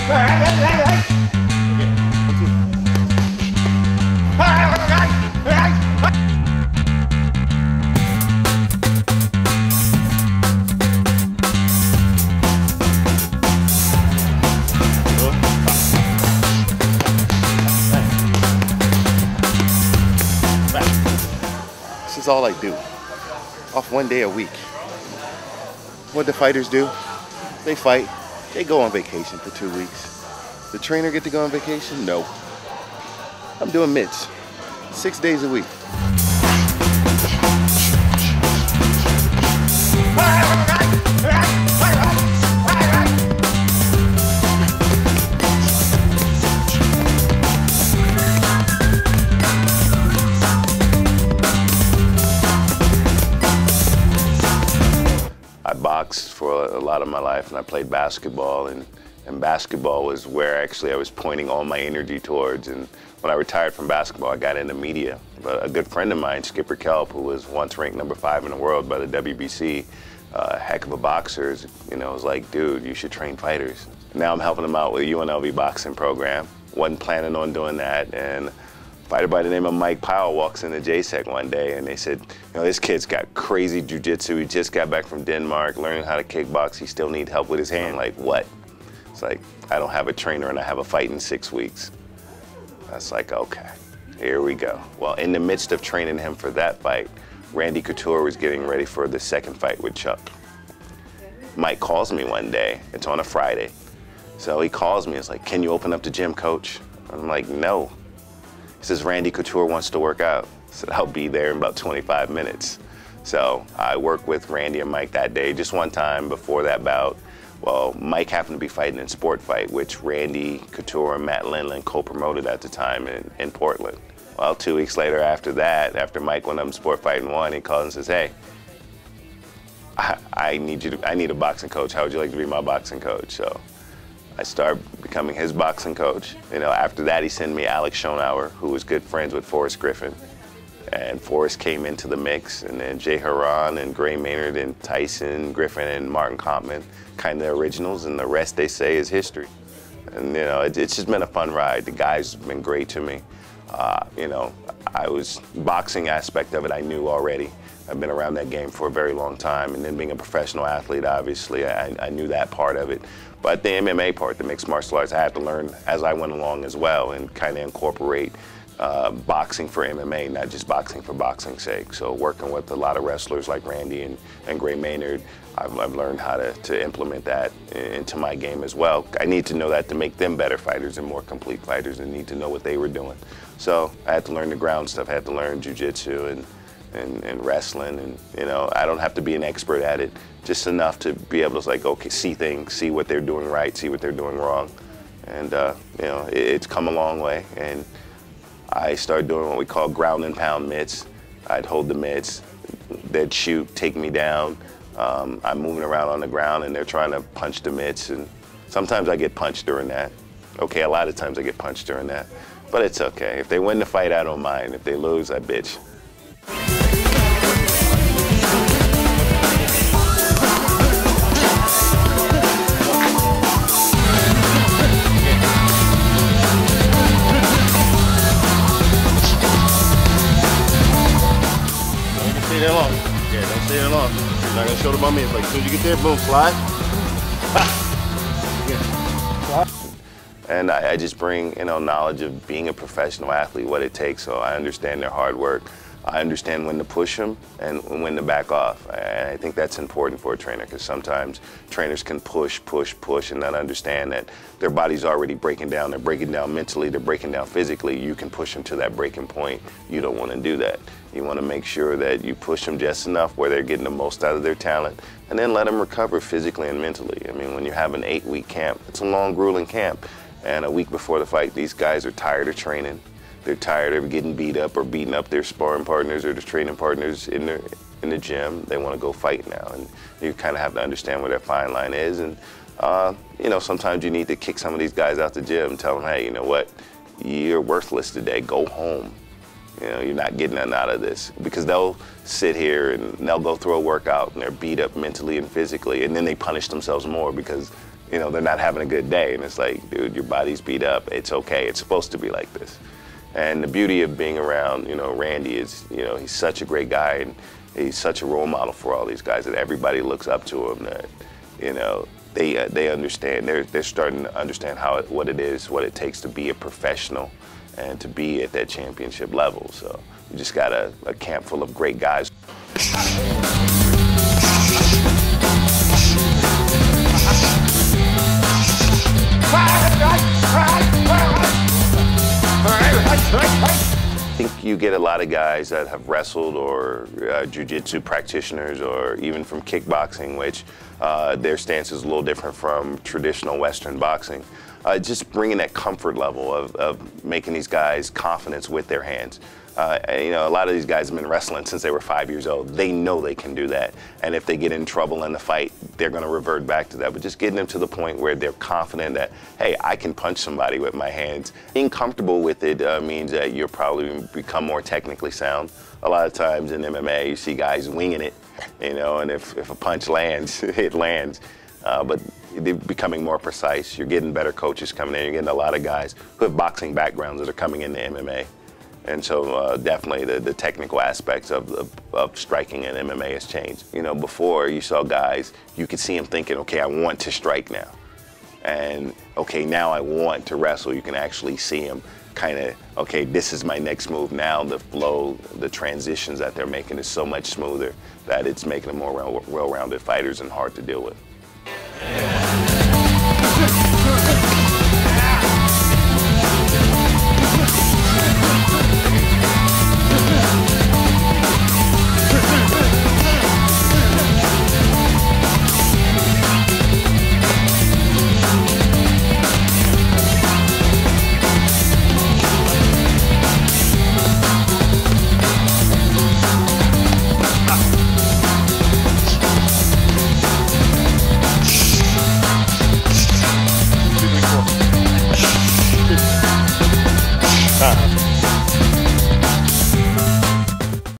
This is all I do, off 1 day a week. What the fighters do, they fight, they go on vacation for 2 weeks. The trainer get to go on vacation? No. I'm doing mitts, 6 days a week. I boxed for a lot of my life, and I played basketball, and basketball was where actually I was pointing all my energy towards. And when I retired from basketball, I got into media. But a good friend of mine, Skipper Kelp, who was once ranked #5 in the world by the WBC, heck of a boxer, you know, was like, dude, you should train fighters. Now I'm helping him out with a UNLV boxing program. Wasn't planning on doing that, and a fighter by the name of Mike Powell walks into JSEC one day, and they said, you know, this kid's got crazy jiu-jitsu. He just got back from Denmark, learning how to kickbox. He still needs help with his hand. Like, what? It's like, I don't have a trainer and I have a fight in 6 weeks. That's like, okay, here we go. Well, in the midst of training him for that fight, Randy Couture was getting ready for the second fight with Chuck. Mike calls me one day. It's on a Friday. So he calls me. It's like, can you open up the gym, coach? I'm like, no. He says, Randy Couture wants to work out. I said, I'll be there in about 25 minutes. So I worked with Randy and Mike that day, just one time before that bout. Well, Mike happened to be fighting in Sport Fight, which Randy Couture and Matt Lindland co-promoted at the time in Portland. Well, 2 weeks later after that, after Mike went up in Sport Fight and won, he calls and says, hey, I need a boxing coach. How would you like to be my boxing coach? So I started becoming his boxing coach. You know, after that, he sent me Alex Schonauer, who was good friends with Forrest Griffin. And Forrest came into the mix, and then Jay Haran and Gray Maynard and Tyson Griffin and Martin Kampman, kind of the originals, and the rest, they say, is history. And, you know, it's just been a fun ride. The guys have been great to me. You know, boxing aspect of it, I knew already. I've been around that game for a very long time, and then being a professional athlete, obviously, I knew that part of it. But the MMA part, the mixed martial arts, I had to learn as I went along as well, and kind of incorporate boxing for MMA, not just boxing for boxing's sake. So working with a lot of wrestlers like Randy and Gray Maynard, I've learned how to implement that into my game as well. I need to know that to make them better fighters and more complete fighters, and need to know what they were doing. So I had to learn the ground stuff. I had to learn jiu-jitsu and wrestling, and, you know, I don't have to be an expert at it, just enough to be able to, like, okay, see things, see what they're doing right, see what they're doing wrong. And, you know, it's come a long way. And I started doing what we call ground and pound mitts. I'd hold the mitts, they'd shoot, take me down. I'm moving around on the ground, and they're trying to punch the mitts, and sometimes I get punched during that. Okay, a lot of times I get punched during that, but it's okay. If they win the fight, I don't mind. If they lose, I bitch. Stay there long. Yeah, don't stay there long. You're not gonna show them on me. It's like, as soon as you get there, boom, slide. And I just bring, you know, knowledge of being a professional athlete, what it takes. So I understand their hard work. I understand when to push them and when to back off. And I think that's important for a trainer, because sometimes trainers can push, and not understand that their body's already breaking down. They're breaking down mentally, they're breaking down physically. You can push them to that breaking point. You don't want to do that. You want to make sure that you push them just enough where they're getting the most out of their talent, and then let them recover physically and mentally. I mean, when you have an 8-week camp, it's a long, grueling camp. And a week before the fight, these guys are tired of training. They're tired of getting beat up or beating up their sparring partners or their training partners in the gym. They want to go fight now. And you kind of have to understand where that fine line is. And, you know, sometimes you need to kick some of these guys out the gym and tell them, hey, you know what? You're worthless today. Go home. You know, you're not getting nothing out of this. Because they'll sit here and they'll go through a workout and they're beat up mentally and physically, and then they punish themselves more because you know, they're not having a good day. And it's like, dude, your body's beat up. It's okay. It's supposed to be like this. And the beauty of being around, you know, Randy is, you know, he's such a great guy, and he's such a role model for all these guys that everybody looks up to him. That, you know, they understand. They're starting to understand what it takes to be a professional and to be at that championship level. So we just got a camp full of great guys. I think you get a lot of guys that have wrestled or jiu-jitsu practitioners or even from kickboxing, which their stance is a little different from traditional Western boxing. Just bringing that comfort level of making these guys confidence with their hands. You know, a lot of these guys have been wrestling since they were 5 years old. They know they can do that. And if they get in trouble in the fight, they're going to revert back to that. But just getting them to the point where they're confident that, hey, I can punch somebody with my hands. Being comfortable with it means that you'll probably become more technically sound. A lot of times in MMA, you see guys winging it, you know, and if a punch lands, it lands. But they're becoming more precise. You're getting better coaches coming in. You're getting a lot of guys who have boxing backgrounds that are coming into MMA. And so definitely the technical aspects of striking in MMA has changed. You know, before you saw guys, you could see them thinking, okay, I want to strike now. And okay, now I want to wrestle. You can actually see them kind of, okay, this is my next move now. The flow, the transitions that they're making is so much smoother that it's making them more well-rounded fighters and hard to deal with.